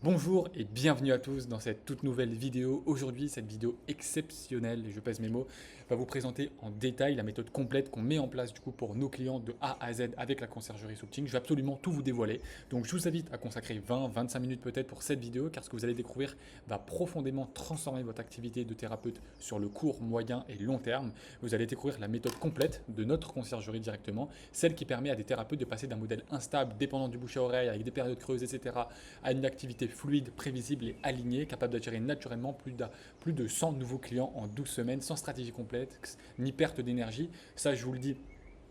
Bonjour et bienvenue à tous dans cette toute nouvelle vidéo. Aujourd'hui, cette vidéo exceptionnelle, et je pèse mes mots, va vous présenter en détail la méthode complète qu'on met en place du coup pour nos clients de A à Z avec la conciergerie Soupting. Je vais absolument tout vous dévoiler. Donc je vous invite à consacrer 20-25 minutes peut-être pour cette vidéo car ce que vous allez découvrir va profondément transformer votre activité de thérapeute sur le court, moyen et long terme. Vous allez découvrir la méthode complète de notre conciergerie directement, celle qui permet à des thérapeutes de passer d'un modèle instable, dépendant du bouche à oreille, avec des périodes creuses, etc., à une activité fluide, prévisible et alignée, capable d'attirer naturellement plus de 100 nouveaux clients en 12 semaines, sans stratégie complexe, ni perte d'énergie. Ça, je vous le dis,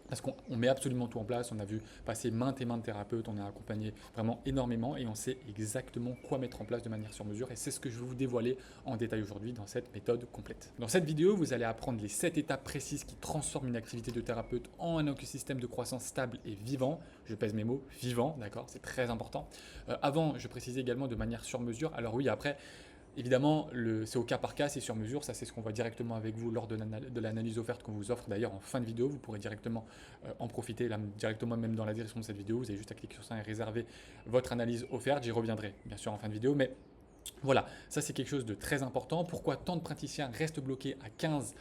parce qu'on met absolument tout en place, on a vu passer maintes et maintes thérapeutes, on a accompagné vraiment énormément et on sait exactement quoi mettre en place de manière sur mesure et c'est ce que je vais vous dévoiler en détail aujourd'hui dans cette méthode complète. Dans cette vidéo, vous allez apprendre les 7 étapes précises qui transforment une activité de thérapeute en un écosystème de croissance stable et vivant. Je pèse mes mots, vivant, d'accord, c'est très important. Avant, je précisais également de manière sur mesure. Alors oui, après, évidemment, c'est au cas par cas, c'est sur mesure. Ça, c'est ce qu'on voit directement avec vous lors de l'analyse offerte qu'on vous offre d'ailleurs en fin de vidéo. Vous pourrez directement en profiter, là, directement même dans la description de cette vidéo. Vous avez juste à cliquer sur ça et réserver votre analyse offerte. J'y reviendrai bien sûr en fin de vidéo, mais voilà, ça c'est quelque chose de très important. Pourquoi tant de praticiens restent bloqués à 15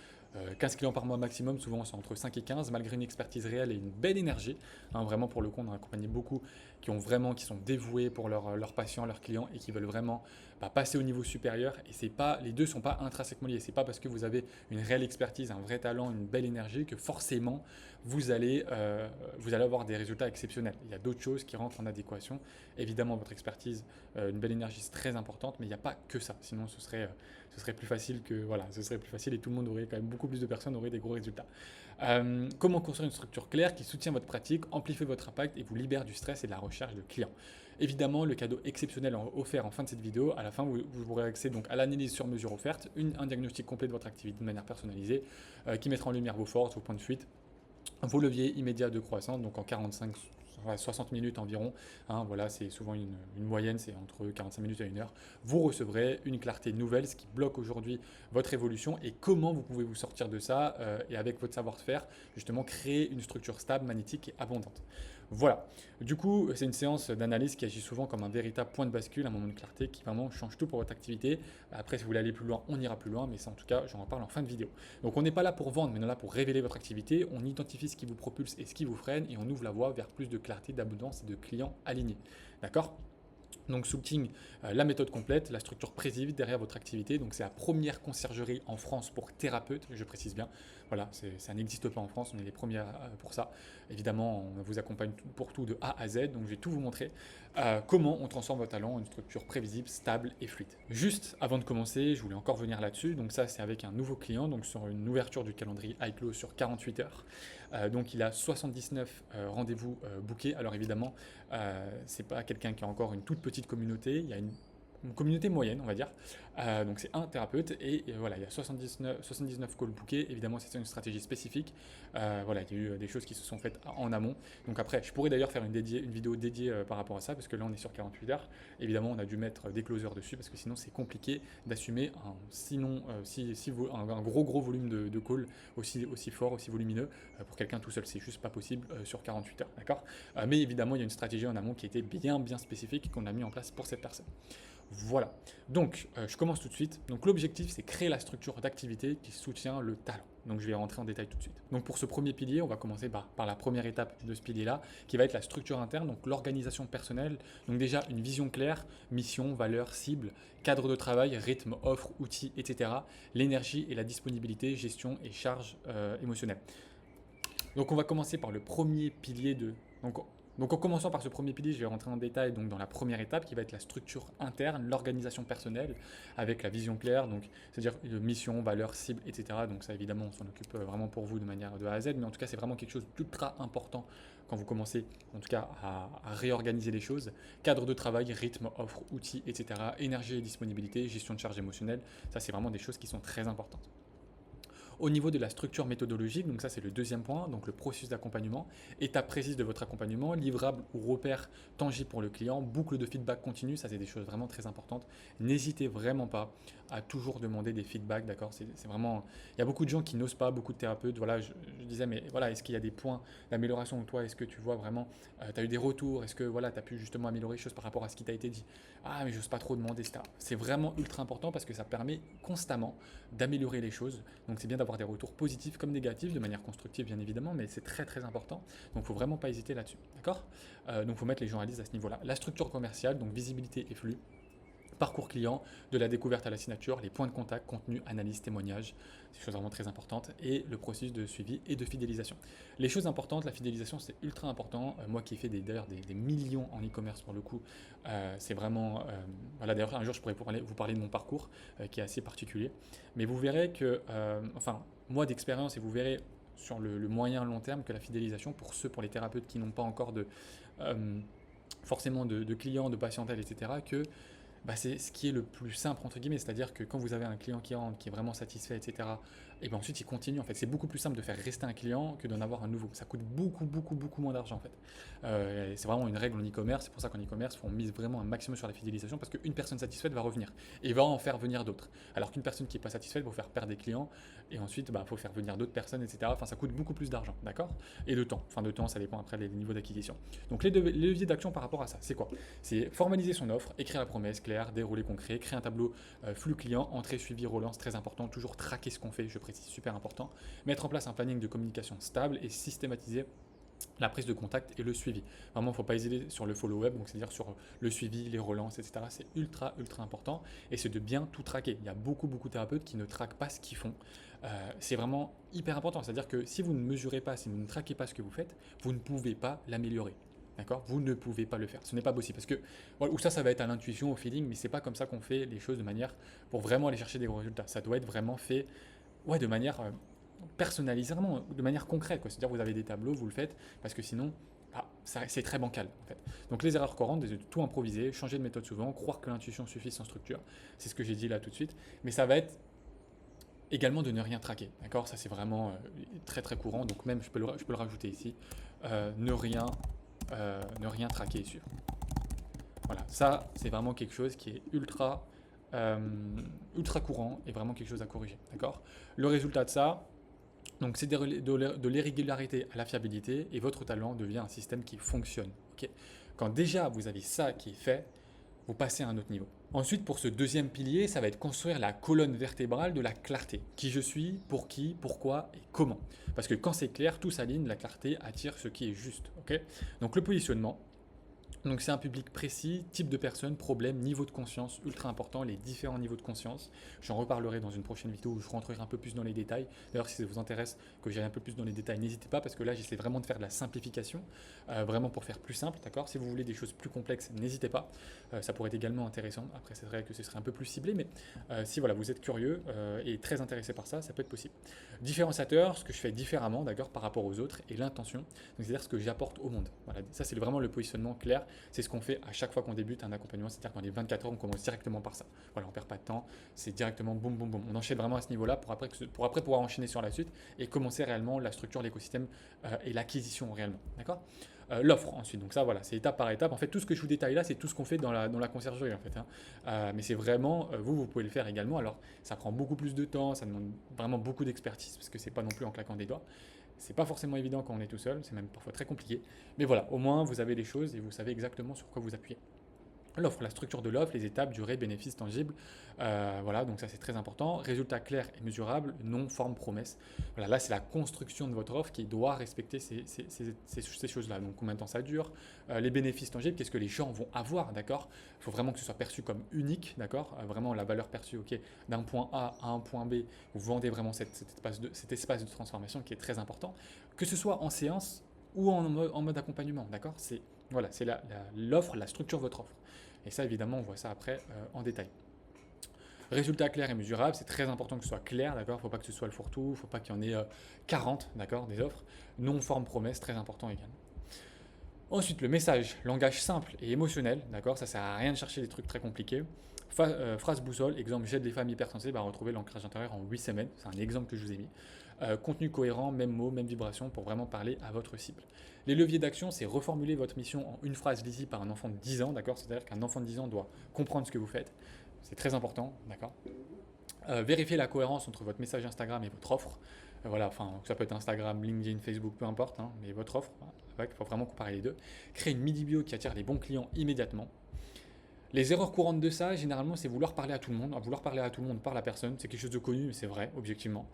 clients par mois maximum, souvent c'est entre 5 et 15, malgré une expertise réelle et une belle énergie. Vraiment pour le coup, on a accompagné beaucoup qui sont dévoués pour leurs patients, leurs clients et qui veulent vraiment passer au niveau supérieur. Et c'est pas, les deux ne sont pas intrinsèquement liés. C'est pas parce que vous avez une réelle expertise, un vrai talent, une belle énergie que forcément vous allez avoir des résultats exceptionnels. Il y a d'autres choses qui rentrent en adéquation. Évidemment, votre expertise, une belle énergie, c'est très importante, mais il n'y a pas que ça. Sinon, ce serait plus facile ce serait plus facile et tout le monde aurait quand même beaucoup plus de personnes auraient des gros résultats. Comment construire une structure claire qui soutient votre pratique, amplifie votre impact et vous libère du stress et de la recherche de clients. Évidemment, le cadeau exceptionnel offert en fin de cette vidéo, à la fin, vous aurez accès donc à l'analyse sur mesure offerte, un diagnostic complet de votre activité de manière personnalisée, qui mettra en lumière vos forces, vos points de fuite, vos leviers immédiats de croissance, donc en 45 60 minutes environ, voilà, c'est souvent une moyenne, c'est entre 45 minutes et 1 heure, vous recevrez une clarté nouvelle, ce qui bloque aujourd'hui votre évolution et comment vous pouvez vous sortir de ça et avec votre savoir-faire, justement créer une structure stable, magnétique et abondante. Voilà, du coup, c'est une séance d'analyse qui agit souvent comme un véritable point de bascule, un moment de clarté qui vraiment change tout pour votre activité. Après, si vous voulez aller plus loin, on ira plus loin, mais ça, en tout cas, j'en reparle en fin de vidéo. Donc, on n'est pas là pour vendre, mais on est là pour révéler votre activité. On identifie ce qui vous propulse et ce qui vous freine, et on ouvre la voie vers plus de clarté, d'abondance et de clients alignés. D'accord? Donc Soupting, la méthode complète, la structure prévisible derrière votre activité. Donc c'est la première conciergerie en France pour thérapeutes, je précise bien. Voilà, ça n'existe pas en France, on est les premiers pour ça. Évidemment, on vous accompagne pour tout de A à Z, donc je vais tout vous montrer comment on transforme votre talent en une structure prévisible, stable et fluide. Juste avant de commencer, je voulais encore venir là-dessus. Donc ça, c'est avec un nouveau client, donc sur une ouverture du calendrier iClose sur 48 heures. Donc il a 79 rendez-vous bookés. Alors évidemment, c'est pas quelqu'un qui a encore une toute petite communauté, il y a une communauté moyenne, on va dire. Donc c'est un thérapeute et voilà, il y a 79 calls bookés. Évidemment, c'est une stratégie spécifique. Voilà, il y a eu des choses qui se sont faites en amont. Donc après, je pourrais d'ailleurs faire une vidéo dédiée par rapport à ça, parce que là, on est sur 48 heures. Évidemment, on a dû mettre des closers dessus, parce que sinon, c'est compliqué d'assumer un gros volume de calls aussi fort, aussi volumineux. Pour quelqu'un tout seul, c'est juste pas possible sur 48 heures, d'accord. Mais évidemment, il y a une stratégie en amont qui était bien spécifique et qu'on a mis en place pour cette personne. Voilà. Donc, je commence tout de suite. Donc, l'objectif, c'est créer la structure d'activité qui soutient le talent. Donc, je vais rentrer en détail tout de suite. Donc, pour ce premier pilier, on va commencer par la première étape de ce pilier-là, qui va être la structure interne, donc l'organisation personnelle. Donc, déjà, une vision claire, mission, valeur, cible, cadre de travail, rythme, offre, outils, etc. L'énergie et la disponibilité, gestion et charge émotionnelle. Donc on va commencer par le premier pilier de... Donc en commençant par ce premier pilier, je vais rentrer en détail donc, dans la première étape qui va être la structure interne, l'organisation personnelle avec la vision claire, donc c'est-à-dire mission, valeur, cible, etc. Donc ça évidemment on s'en occupe vraiment pour vous de manière de A à Z, mais en tout cas c'est vraiment quelque chose d'ultra important quand vous commencez en tout cas à réorganiser les choses. Cadre de travail, rythme, offre, outils, etc. Énergie et disponibilité, gestion de charge émotionnelle, ça c'est vraiment des choses qui sont très importantes. Au niveau de la structure méthodologique, donc ça c'est le deuxième point, donc le processus d'accompagnement, étape précise de votre accompagnement, livrable ou repère tangible pour le client, boucle de feedback continu, ça c'est des choses vraiment très importantes. N'hésitez vraiment pas à toujours demander des feedbacks, d'accord? C'est vraiment, il y a beaucoup de gens qui n'osent pas, beaucoup de thérapeutes, voilà, je disais, mais voilà, est-ce qu'il y a des points d'amélioration où toi, est-ce que tu vois vraiment, tu as eu des retours, est-ce que voilà, tu as pu justement améliorer les choses par rapport à ce qui t'a été dit? Ah, mais j'ose pas trop demander, etc. C'est vraiment ultra important parce que ça permet constamment d'améliorer les choses. Donc c'est bien d'avoir des retours positifs comme négatifs, de manière constructive bien évidemment, mais c'est très très important. Donc il ne faut vraiment pas hésiter là-dessus, d'accord? Donc il faut mettre les gens à l'aise à ce niveau-là. La structure commerciale, donc visibilité et flux. Parcours client, de la découverte à la signature, les points de contact, contenu, analyse, témoignage, c'est des choses vraiment très importantes, et le processus de suivi et de fidélisation. Les choses importantes, la fidélisation c'est ultra important. Moi qui ai fait d'ailleurs des millions en e-commerce pour le coup, c'est vraiment... voilà, d'ailleurs un jour je pourrais vous parler de mon parcours qui est assez particulier, mais vous verrez que, enfin moi d'expérience, et vous verrez sur le moyen long terme que la fidélisation, pour les thérapeutes qui n'ont pas encore forcément de clients, de patientèle, etc., que c'est ce qui est le plus simple entre guillemets, c'est-à-dire que quand vous avez un client qui rentre, qui est vraiment satisfait, etc., et bien ensuite il continue. En fait, c'est beaucoup plus simple de faire rester un client que d'en avoir un nouveau. Ça coûte beaucoup moins d'argent en fait. C'est vraiment une règle en e-commerce. C'est pour ça qu'en e-commerce, on mise vraiment un maximum sur la fidélisation parce qu'une personne satisfaite va revenir et va en faire venir d'autres. Alors qu'une personne qui n'est pas satisfaite va faire perdre des clients et ensuite il faut faire venir d'autres personnes, etc. Enfin, ça coûte beaucoup plus d'argent, d'accord? Et de temps. Enfin, de temps, ça dépend après des niveaux d'acquisition. Donc les leviers d'action par rapport à ça, c'est quoi? C'est formaliser son offre, écrire la promesse claire, dérouler concret, créer un tableau flux client, entrée, suivi, relance, très important, toujours traquer ce qu'on fait, je précise, super important, mettre en place un planning de communication stable et systématiser la prise de contact et le suivi. Vraiment, il ne faut pas hésiter sur le follow-up, donc c'est-à-dire sur le suivi, les relances, etc. C'est ultra important et c'est de bien tout traquer. Il y a beaucoup de thérapeutes qui ne traquent pas ce qu'ils font. C'est vraiment hyper important, c'est-à-dire que si vous ne mesurez pas, si vous ne traquez pas ce que vous faites, vous ne pouvez pas l'améliorer. D'accord? Vous ne pouvez pas le faire. Ce n'est pas possible. Parce que, ou ça va être à l'intuition, au feeling, mais c'est pas comme ça qu'on fait les choses de manière pour vraiment aller chercher des gros résultats. Ça doit être vraiment fait de manière personnalisée, vraiment, de manière concrète. C'est-à-dire, vous avez des tableaux, vous le faites, parce que sinon, c'est très bancal en fait. Donc les erreurs courantes, c'est de tout improviser, changer de méthode souvent, croire que l'intuition suffit sans structure. C'est ce que j'ai dit là tout de suite. Mais ça va être également de ne rien traquer. D'accord? Ça c'est vraiment très courant. Donc même, je peux le rajouter ici. Ne rien traquer et suivre. Voilà, ça c'est vraiment quelque chose qui est ultra courant et vraiment quelque chose à corriger. D'accord? Le résultat de ça, donc c'est de l'irrégularité à la fiabilité et votre talent devient un système qui fonctionne. Okay? Quand déjà vous avez ça qui est fait, vous passez à un autre niveau. Ensuite, pour ce deuxième pilier, ça va être construire la colonne vertébrale de la clarté. Qui je suis, pour qui, pourquoi et comment. Parce que quand c'est clair, tout s'aligne, la clarté attire ce qui est juste. Okay? Donc le positionnement, donc c'est un public précis, type de personne, problème, niveau de conscience, ultra important, les différents niveaux de conscience. J'en reparlerai dans une prochaine vidéo où je rentrerai un peu plus dans les détails. D'ailleurs, si ça vous intéresse que j'aille un peu plus dans les détails, n'hésitez pas parce que là, j'essaie vraiment de faire de la simplification, vraiment pour faire plus simple, d'accord? Si vous voulez des choses plus complexes, n'hésitez pas. Ça pourrait être également intéressant. Après, c'est vrai que ce serait un peu plus ciblé, mais si voilà, vous êtes curieux et très intéressé par ça, ça peut être possible. Différenciateur, ce que je fais différemment, d'accord, par rapport aux autres, et l'intention, c'est-à-dire ce que j'apporte au monde. Voilà, ça c'est vraiment le positionnement clair. C'est ce qu'on fait à chaque fois qu'on débute un accompagnement, c'est-à-dire que dans les 24 heures, on commence directement par ça. Voilà, on ne perd pas de temps, c'est directement boum, boum, boum. On enchaîne vraiment à ce niveau-là pour après pouvoir enchaîner sur la suite et commencer réellement la structure, l'écosystème et l'acquisition réellement. D'accord? L'offre ensuite, donc ça voilà, c'est étape par étape. En fait, tout ce que je vous détaille là, c'est tout ce qu'on fait dans la conciergerie en fait. Mais c'est vraiment, vous pouvez le faire également. Alors, ça prend beaucoup plus de temps, ça demande vraiment beaucoup d'expertise parce que c'est pas non plus en claquant des doigts. C'est pas forcément évident quand on est tout seul, c'est même parfois très compliqué. Mais voilà, au moins vous avez les choses et vous savez exactement sur quoi vous appuyez. L'offre, la structure de l'offre, les étapes, durée, bénéfices tangibles. Voilà, donc ça c'est très important. Résultat clair et mesurable, non forme promesse. Voilà, là c'est la construction de votre offre qui doit respecter ces choses-là. Donc combien de temps ça dure, les bénéfices tangibles, qu'est-ce que les gens vont avoir, d'accord? Il faut vraiment que ce soit perçu comme unique, d'accord? Vraiment la valeur perçue, ok, d'un point A à un point B, vous vendez vraiment cet espace de transformation qui est très important, que ce soit en séance ou en mode accompagnement, d'accord? C'est l'offre, la structure de votre offre. Et ça, évidemment, on voit ça après en détail. Résultat clair et mesurable, c'est très important que ce soit clair, d'accord? Il ne faut pas que ce soit le fourre-tout, il ne faut pas qu'il y en ait 40, d'accord, des offres. Non forme promesse, très important également. Ensuite, le message, langage simple et émotionnel, d'accord? Ça sert à rien de chercher des trucs très compliqués. Phrase boussole, exemple, j'aide les femmes hypersensibles à retrouver l'ancrage intérieur en 8 semaines. C'est un exemple que je vous ai mis. Contenu cohérent, même mot, même vibration pour vraiment parler à votre cible. Les leviers d'action, c'est reformuler votre mission en une phrase lisible par un enfant de 10 ans, d'accord? C'est-à-dire qu'un enfant de 10 ans doit comprendre ce que vous faites. C'est très important, d'accord? Vérifier la cohérence entre votre message Instagram et votre offre. Voilà, enfin, ça peut être Instagram, LinkedIn, Facebook, peu importe, hein, mais votre offre, il faut vraiment comparer les deux. Créer une midi bio qui attire les bons clients immédiatement. Les erreurs courantes de ça, généralement, c'est vouloir parler à tout le monde. Vouloir parler à tout le monde par la personne, c'est quelque chose de connu, mais c'est vrai, objectivement.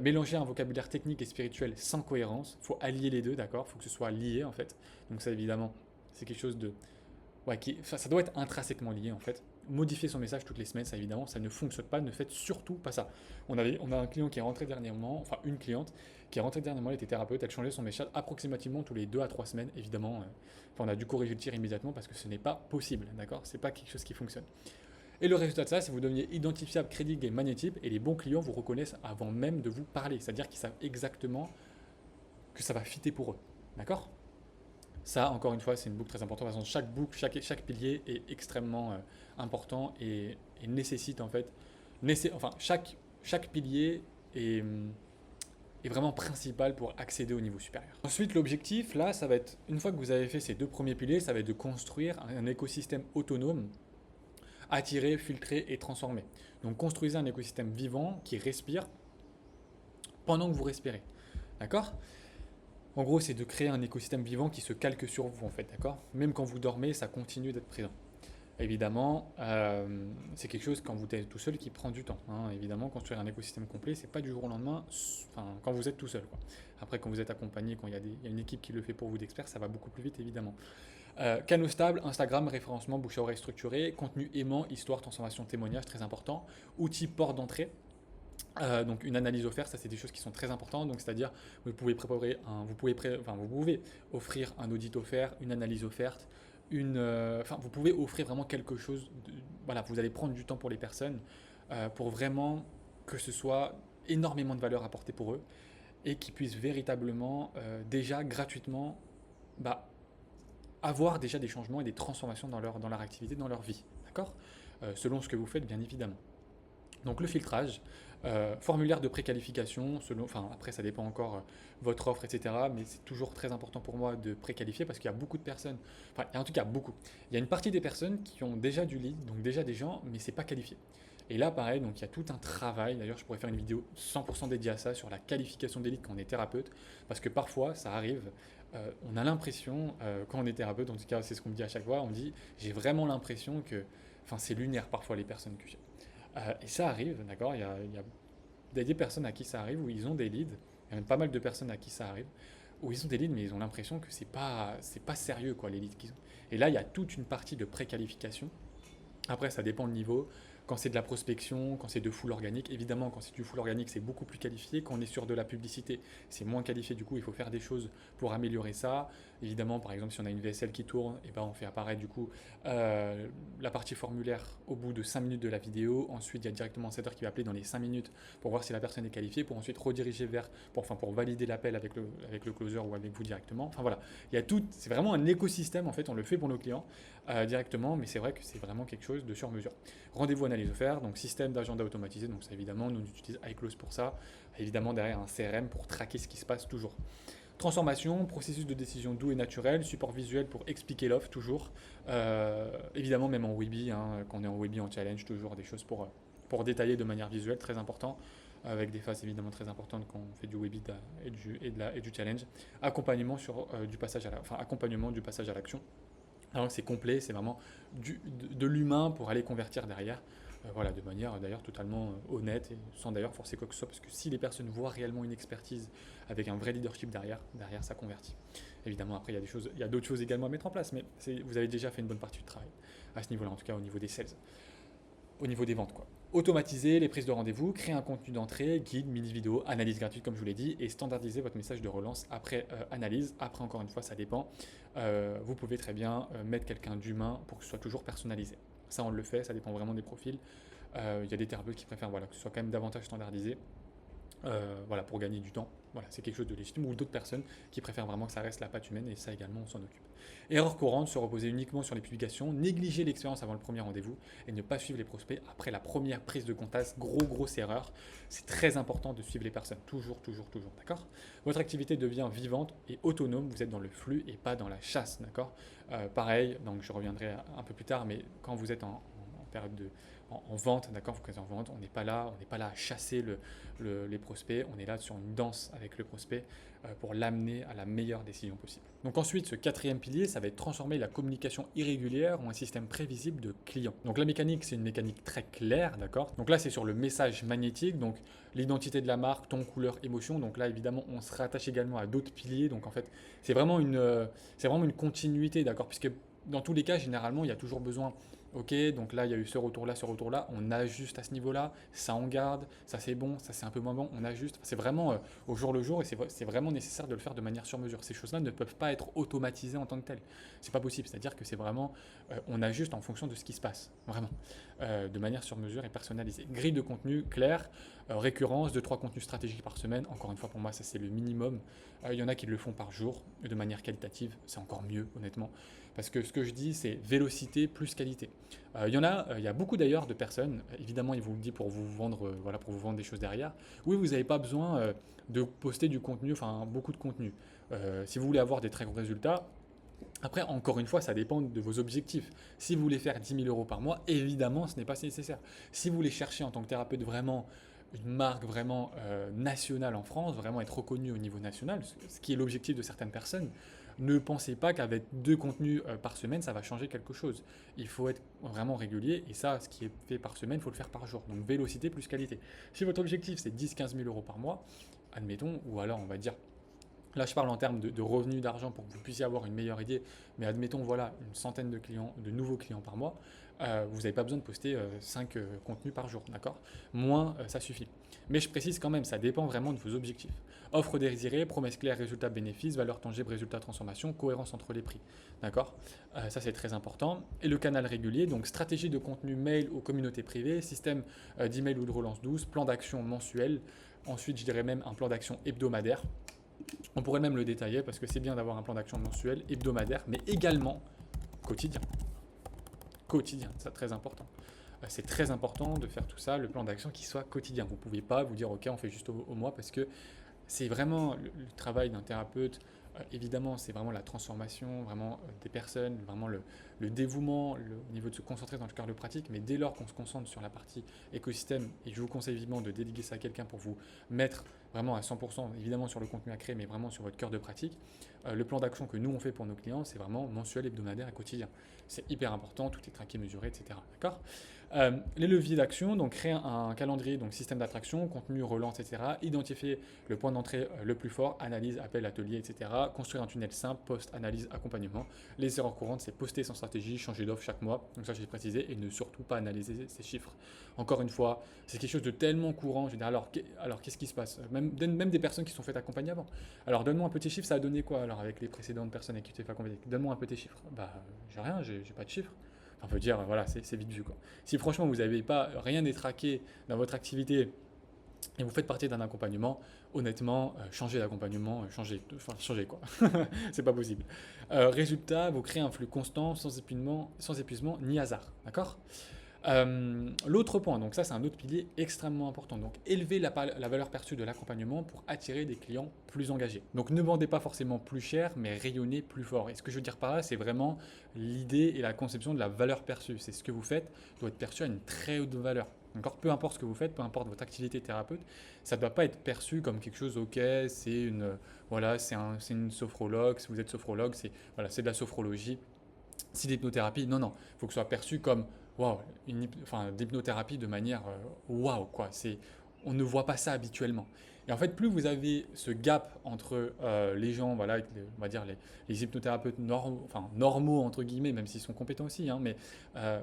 Mélanger un vocabulaire technique et spirituel sans cohérence. Il faut allier les deux, d'accord? Il faut que ce soit lié, en fait. Donc ça, évidemment, c'est quelque chose de... Ouais, ça doit être intrinsèquement lié, en fait. Modifier son message toutes les semaines, ça, évidemment, ça ne fonctionne pas. Ne faites surtout pas ça. On a un client qui est rentré dernièrement, enfin une cliente, qui est rentrée dernièrement, elle était thérapeute, elle changeait son message approximativement tous les 2 à 3 semaines, évidemment. Enfin, on a dû corriger le tir immédiatement parce que ce n'est pas possible, d'accord? C'est pas quelque chose qui fonctionne. Et le résultat de ça, c'est que vous deveniez identifiable, crédible et magnétique, et les bons clients vous reconnaissent avant même de vous parler, c'est-à-dire qu'ils savent exactement que ça va fitter pour eux, d'accord? Ça, encore une fois, c'est une boucle très importante. De toute façon, chaque boucle, chaque pilier est extrêmement important et nécessite en fait, enfin, chaque pilier est vraiment principal pour accéder au niveau supérieur. Ensuite, l'objectif, là, ça va être, une fois que vous avez fait ces 2 premiers piliers, ça va être de construire un écosystème autonome, attiré, filtré et transformé. Donc, construisez un écosystème vivant qui respire pendant que vous respirez. D'accord? En gros, c'est de créer un écosystème vivant qui se calque sur vous, en fait, d'accord? Même quand vous dormez, ça continue d'être présent. Évidemment, c'est quelque chose quand vous êtes tout seul qui prend du temps, hein. Évidemment, construire un écosystème complet, c'est pas du jour au lendemain, enfin, quand vous êtes tout seul, quoi. Après, quand vous êtes accompagné, quand il y a une équipe qui le fait pour vous d'experts, ça va beaucoup plus vite, évidemment. Canaux stables, Instagram, référencement, bouche à oreille structuré, contenu aimant, histoire, transformation, témoignage, très important. Outils, port d'entrée. Donc une analyse offerte, ça c'est des choses qui sont très importantes. Donc c'est-à-dire vous pouvez préparer vous pouvez offrir un audit offert, une analyse offerte, vous pouvez offrir vraiment quelque chose. Voilà, vous allez prendre du temps pour les personnes pour vraiment que ce soit énormément de valeur apportée pour eux et qu'ils puissent véritablement déjà gratuitement bah, avoir déjà des changements et des transformations dans leur activité, dans leur vie, d'accord? Selon ce que vous faites, bien évidemment. Donc le filtrage, formulaire de préqualification, enfin après ça dépend encore votre offre, etc. Mais c'est toujours très important pour moi de préqualifier parce qu'il y a beaucoup de personnes, enfin en tout cas beaucoup. Il y a une partie des personnes qui ont déjà du lead, donc déjà des gens, mais c'est pas qualifié. Et là pareil, donc il y a tout un travail, d'ailleurs je pourrais faire une vidéo 100% dédiée à ça, sur la qualification des leads quand on est thérapeute, parce que parfois ça arrive, on a l'impression, quand on est thérapeute, en tout cas c'est ce qu'on me dit à chaque fois, on me dit j'ai vraiment l'impression que, enfin c'est lunaire parfois les personnes que j'ai. Et ça arrive, d'accord? Il y a des personnes à qui ça arrive où ils ont des leads, il y a même pas mal de personnes à qui ça arrive, où ils ont des leads mais ils ont l'impression que c'est pas sérieux quoi les leads qu'ils ont. Et là il y a toute une partie de préqualification. Après ça dépend le niveau. Quand c'est de la prospection, quand c'est de full organique, évidemment quand c'est du full organique c'est beaucoup plus qualifié. Quand on est sur de la publicité c'est moins qualifié, du coup il faut faire des choses pour améliorer ça. Évidemment par exemple si on a une VSL qui tourne, et ben on fait apparaître du coup la partie formulaire au bout de 5 minutes de la vidéo. Ensuite il y a directement un setter qui va appeler dans les 5 minutes pour voir si la personne est qualifiée, pour ensuite rediriger pour valider l'appel avec le closer ou avec vous directement. Enfin voilà, il y a tout, c'est vraiment un écosystème en fait, on le fait pour nos clients directement, mais c'est vrai que c'est vraiment quelque chose de sur mesure. Rendez-vous analyse offerte, donc système d'agenda automatisé, donc ça évidemment, nous on utilise iClose pour ça, évidemment derrière un CRM pour traquer ce qui se passe toujours. Transformation, processus de décision doux et naturel, support visuel pour expliquer l'offre toujours, évidemment même en Weebie, hein, quand on est en Weebie en challenge, toujours des choses pour détailler de manière visuelle, très important, avec des phases évidemment très importantes quand on fait du Weebie et du challenge. Accompagnement, accompagnement du passage à l'action. Alors c'est complet, c'est vraiment de l'humain pour aller convertir derrière, voilà, de manière d'ailleurs totalement honnête et sans d'ailleurs forcer quoi que ce soit, parce que si les personnes voient réellement une expertise avec un vrai leadership derrière ça convertit. Évidemment après il y a d'autres choses également à mettre en place, mais vous avez déjà fait une bonne partie du travail à ce niveau-là, en tout cas au niveau des sales, au niveau des ventes quoi. Automatiser les prises de rendez-vous, créer un contenu d'entrée, guide, mini-vidéo, analyse gratuite comme je vous l'ai dit, et standardiser votre message de relance après analyse. Après encore une fois ça dépend. Vous pouvez très bien mettre quelqu'un d'humain pour que ce soit toujours personnalisé. Ça on le fait, ça dépend vraiment des profils. Il y a des thérapeutes qui préfèrent voilà, que ce soit quand même davantage standardisé. voilà, pour gagner du temps. Voilà, c'est quelque chose de légitime, ou d'autres personnes qui préfèrent vraiment que ça reste la patte humaine, et ça également, on s'en occupe. Erreur courante, se reposer uniquement sur les publications, négliger l'expérience avant le premier rendez-vous, et ne pas suivre les prospects après la première prise de contact. Grosse erreur. C'est très important de suivre les personnes, toujours, toujours, toujours, d'accord. Votre activité devient vivante et autonome, vous êtes dans le flux et pas dans la chasse, d'accord. Pareil, donc je reviendrai un peu plus tard, mais quand vous êtes en période en vente, d'accord, vous êtes en vente, on n'est pas là à chasser les prospects, on est là sur une danse avec le prospect pour l'amener à la meilleure décision possible. Donc ensuite, ce quatrième pilier, ça va être transformer la communication irrégulière en un système prévisible de clients. Donc la mécanique, c'est une mécanique très claire, d'accord. Donc là, c'est sur le message magnétique, donc l'identité de la marque, ton, couleur, émotion. Donc là, évidemment, on se rattache également à d'autres piliers. Donc en fait, c'est vraiment une continuité, d'accord, puisque dans tous les cas, généralement, il y a toujours besoin. Ok, donc là il y a eu ce retour-là, on ajuste à ce niveau-là, ça on garde, ça c'est bon, ça c'est un peu moins bon, on ajuste. C'est vraiment au jour le jour et c'est vraiment nécessaire de le faire de manière sur mesure. Ces choses-là ne peuvent pas être automatisées en tant que telles. C'est pas possible, c'est-à-dire que c'est vraiment, on ajuste en fonction de ce qui se passe, vraiment, de manière sur mesure et personnalisée. Grille de contenu claire, récurrence, 2-3 contenus stratégiques par semaine. Encore une fois, pour moi, ça c'est le minimum. Il y en a qui le font par jour, de manière qualitative, c'est encore mieux, honnêtement. Parce que ce que je dis, c'est vélocité plus qualité. Il y a beaucoup d'ailleurs de personnes, évidemment, ils vous le disent pour vous vendre, voilà, pour vous vendre des choses derrière. Oui, vous n'avez pas besoin de poster du contenu, enfin beaucoup de contenu. Si vous voulez avoir des très gros résultats, après, encore une fois, ça dépend de vos objectifs. Si vous voulez faire 10 000 euros par mois, évidemment, ce n'est pas nécessaire. Si vous voulez chercher en tant que thérapeute vraiment une marque vraiment nationale en France, vraiment être reconnu au niveau national, ce qui est l'objectif de certaines personnes, ne pensez pas qu'avec 2 contenus par semaine, ça va changer quelque chose. Il faut être vraiment régulier et ça, ce qui est fait par semaine, il faut le faire par jour. Donc vélocité plus qualité. Si votre objectif c'est 10-15 000 euros par mois, admettons, ou alors on va dire, là je parle en termes de revenus d'argent pour que vous puissiez avoir une meilleure idée, mais admettons voilà une centaine de clients, de nouveaux clients par mois, vous n'avez pas besoin de poster 5 contenus par jour, d'accord. Moins, ça suffit. Mais je précise quand même, ça dépend vraiment de vos objectifs. Offre désirée, promesse claire, résultat bénéfice, valeur tangible, résultat transformation, cohérence entre les prix, d'accord. Ça c'est très important. Et le canal régulier, donc stratégie de contenu mail ou communauté privée, système d'email ou de relance douce, plan d'action mensuel, ensuite je dirais même un plan d'action hebdomadaire. On pourrait même le détailler parce que c'est bien d'avoir un plan d'action mensuel, hebdomadaire, mais également quotidien. Quotidien, c'est très important. C'est très important de faire tout ça, le plan d'action qui soit quotidien. Vous ne pouvez pas vous dire ok on fait juste au mois parce que c'est vraiment le travail d'un thérapeute. Évidemment, c'est vraiment la transformation vraiment des personnes, vraiment le dévouement, au niveau de se concentrer dans le cœur de pratique. Mais dès lors qu'on se concentre sur la partie écosystème, et je vous conseille vivement de déléguer ça à quelqu'un pour vous mettre vraiment à 100%, évidemment sur le contenu à créer, mais vraiment sur votre cœur de pratique, le plan d'action que nous on fait pour nos clients, c'est vraiment mensuel, hebdomadaire et quotidien. C'est hyper important, tout est traqué, mesuré, etc. D'accord. Les leviers d'action, donc créer un calendrier, donc système d'attraction, contenu, relance, etc. Identifier le point d'entrée le plus fort, analyse, appel, atelier, etc. Construire un tunnel simple, post, analyse, accompagnement. Les erreurs courantes, c'est poster sans stratégie, changer d'offre chaque mois, donc ça j'ai précisé, et ne surtout pas analyser ces chiffres. Encore une fois, c'est quelque chose de tellement courant, je veux dire, alors qu'est-ce qui se passe, même des personnes qui sont faites accompagner avant. Alors donne-moi un petit chiffre, ça a donné quoi alors avec les précédentes personnes avec qui tu t'es fait accompagner. Donne-moi un petit chiffre. Bah j'ai rien, j'ai pas de chiffre. On peut dire, voilà, c'est vite vu quoi. Si franchement vous n'avez pas rien n'est traqué dans votre activité et vous faites partie d'un accompagnement, honnêtement, changez d'accompagnement, changez quoi. C'est pas possible. Résultat, vous créez un flux constant, sans épuisement ni hasard. D'accord. L'autre point, donc ça c'est un autre pilier extrêmement important, donc élever la valeur perçue de l'accompagnement pour attirer des clients plus engagés. Donc ne vendez pas forcément plus cher, mais rayonnez plus fort. Et ce que je veux dire par là, c'est vraiment l'idée et la conception de la valeur perçue. C'est ce que vous faites doit être perçu à une très haute valeur. Encore peu importe ce que vous faites, peu importe votre activité thérapeute, ça ne doit pas être perçu comme quelque chose, ok, c'est une sophrologue, si vous êtes sophrologue, c'est de la sophrologie. Si l'hypnothérapie, non, il faut que ce soit perçu comme waouh, d'hypnothérapie de manière waouh, quoi. On ne voit pas ça habituellement. Et en fait, plus vous avez ce gap entre les gens, voilà, on va dire les hypnothérapeutes normaux, entre guillemets, même s'ils sont compétents aussi, hein, mais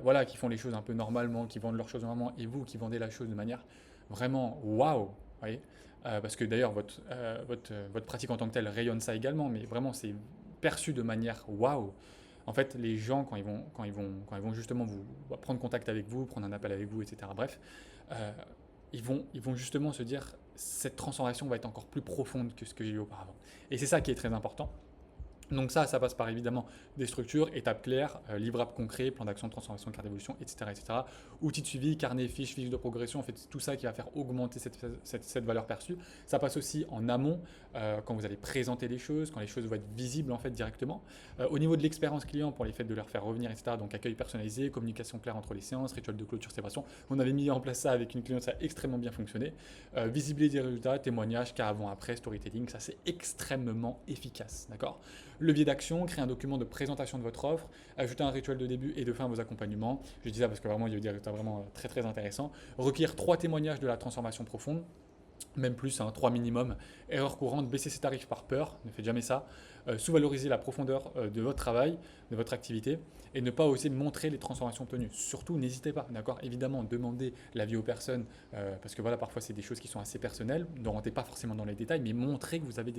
voilà, qui font les choses un peu normalement, qui vendent leurs choses normalement, et vous qui vendez la chose de manière vraiment waouh, voyez, parce que d'ailleurs votre pratique en tant que telle rayonne ça également, mais vraiment c'est perçu de manière waouh. En fait, les gens, quand ils vont justement prendre contact avec vous, prendre un appel avec vous, etc., bref, ils vont justement se dire cette transformation va être encore plus profonde que ce que j'ai eu auparavant. Et c'est ça qui est très important. Donc ça passe par évidemment des structures, étapes claires, livrables concrets, plan d'action, de transformation, carte d'évolution, etc., etc. Outils de suivi, carnet, fiches de progression, en fait, c'est tout ça qui va faire augmenter cette valeur perçue. Ça passe aussi en amont, quand vous allez présenter les choses, quand les choses vont être visibles en fait directement. Au niveau de l'expérience client, pour les faits de leur faire revenir, etc. Donc accueil personnalisé, communication claire entre les séances, rituel de clôture, séparation. On avait mis en place ça avec une cliente, ça a extrêmement bien fonctionné. Visibilité des résultats, témoignages, cas avant-après, storytelling, ça c'est extrêmement efficace, d'accord. Levier d'action, créer un document de présentation de votre offre, ajouter un rituel de début et de fin à vos accompagnements. Je dis ça parce que vraiment, il y a des résultats vraiment très très intéressants. Recueillir 3 témoignages de la transformation profonde, même plus, 3 minimum. Erreur courante, baisser ses tarifs par peur, ne faites jamais ça. Sous-valoriser la profondeur de votre travail, de votre activité, et ne pas oser montrer les transformations obtenues. Surtout, n'hésitez pas, d'accord. Évidemment, demandez l'avis aux personnes, parce que voilà, parfois c'est des choses qui sont assez personnelles, ne rentrez pas forcément dans les détails, mais montrez que vous avez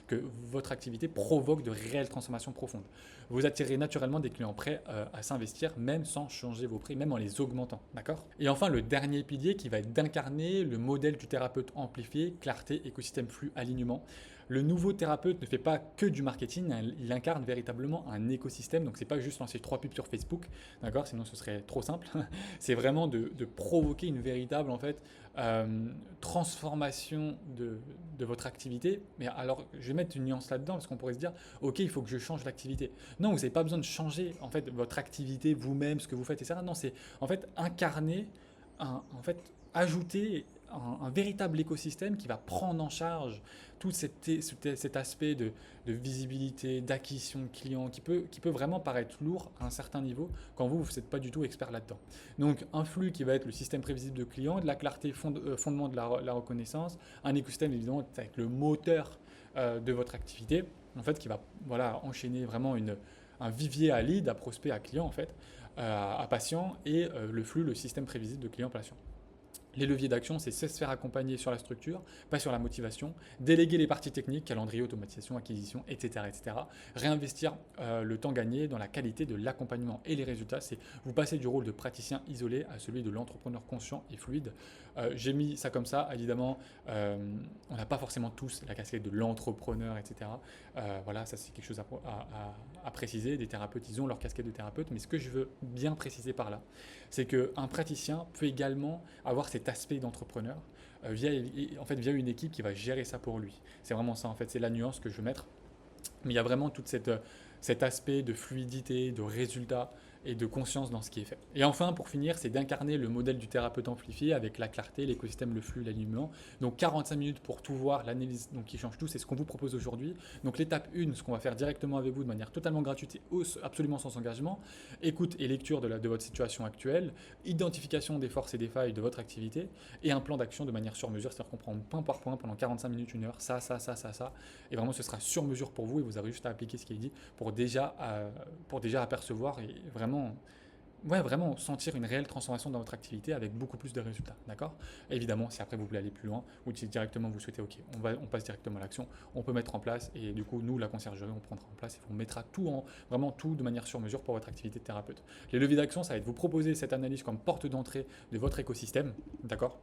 que votre activité provoque de réelles transformations profondes. Vous attirez naturellement des clients prêts à s'investir, même sans changer vos prix, même en les augmentant, d'accord. Et enfin, le dernier pilier qui va être d'incarner le modèle du thérapeute amplifié, clarté, écosystème, flux, alignement. Le nouveau thérapeute ne fait pas que du marketing, il incarne véritablement un écosystème. Donc, ce n'est pas juste lancer 3 pubs sur Facebook, d'accord, sinon ce serait trop simple. C'est vraiment de provoquer une véritable en fait, transformation de votre activité. Mais alors, je vais mettre une nuance là-dedans parce qu'on pourrait se dire, ok, il faut que je change d'activité. Non, vous n'avez pas besoin de changer en fait, votre activité, vous-même, ce que vous faites, etc. Non, c'est en fait incarner, en fait, ajouter un véritable écosystème qui va prendre en charge tout cet aspect de visibilité, d'acquisition de clients qui peut vraiment paraître lourd à un certain niveau quand vous n'êtes pas du tout expert là-dedans. Donc un flux qui va être le système prévisible de clients, de la clarté, fondement de la reconnaissance, un écosystème évidemment avec le moteur de votre activité, en fait, qui va enchaîner vraiment un vivier à lead, à prospect, à client en fait, à patient, et le flux, le système prévisible de client-patient. Les leviers d'action, c'est se faire accompagner sur la structure, pas sur la motivation, déléguer les parties techniques, calendrier, automatisation, acquisition, etc. etc. Réinvestir le temps gagné dans la qualité de l'accompagnement. Et les résultats, c'est vous passer du rôle de praticien isolé à celui de l'entrepreneur conscient et fluide. J'ai mis ça comme ça, évidemment, on n'a pas forcément tous la casquette de l'entrepreneur, etc. Voilà, ça c'est quelque chose à préciser. Des thérapeutes, ils ont leur casquette de thérapeute, mais ce que je veux bien préciser par là, c'est qu'un praticien peut également avoir cet aspect d'entrepreneur via une équipe qui va gérer ça pour lui. C'est vraiment ça en fait, c'est la nuance que je veux mettre. Mais il y a vraiment tout cet aspect de fluidité, de résultat et de conscience dans ce qui est fait. Et enfin, pour finir, c'est d'incarner le modèle du thérapeute amplifié avec la clarté, l'écosystème, le flux, l'alignement. Donc 45 minutes pour tout voir, l'analyse qui change tout, c'est ce qu'on vous propose aujourd'hui. Donc l'étape 1, ce qu'on va faire directement avec vous de manière totalement gratuite et absolument sans engagement, écoute et lecture de votre situation actuelle, identification des forces et des failles de votre activité et un plan d'action de manière sur mesure, c'est-à-dire qu'on prend point par point pendant 45 minutes, 1 heure, ça. Et vraiment, ce sera sur mesure pour vous et vous aurez juste à appliquer ce qui est dit pour déjà apercevoir et vraiment sentir une réelle transformation dans votre activité avec beaucoup plus de résultats, d'accord. Évidemment, si après vous voulez aller plus loin ou si directement vous souhaitez, ok, on passe directement à l'action, on peut mettre en place et du coup, nous, la conciergerie, on prendra en place et on mettra vraiment tout de manière sur mesure pour votre activité de thérapeute. Les leviers d'action, ça va être vous proposer cette analyse comme porte d'entrée de votre écosystème, d'accord.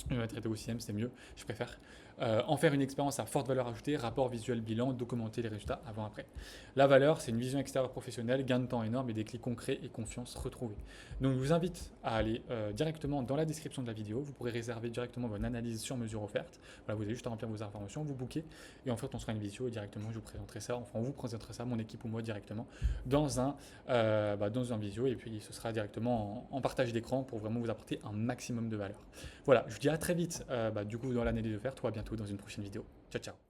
Traiter au CM, c'est mieux, je préfère. En faire une expérience à forte valeur ajoutée, rapport visuel bilan, documenter les résultats avant-après. La valeur, c'est une vision extérieure professionnelle, gain de temps énorme et des clics concrets et confiance retrouvée. Donc je vous invite à aller directement dans la description de la vidéo. Vous pourrez réserver directement votre analyse sur mesure offerte. Voilà, vous avez juste à remplir vos informations, vous bookez et en fait on sera une vidéo et directement je vous présenterai ça. Enfin on vous présenterait ça, mon équipe ou moi directement dans un visio et puis ce sera directement en partage d'écran pour vraiment vous apporter un maximum de valeur. Voilà, je vous dis à très vite du coup dans l'analyse offerte ou à bientôt dans une prochaine vidéo. Ciao ciao.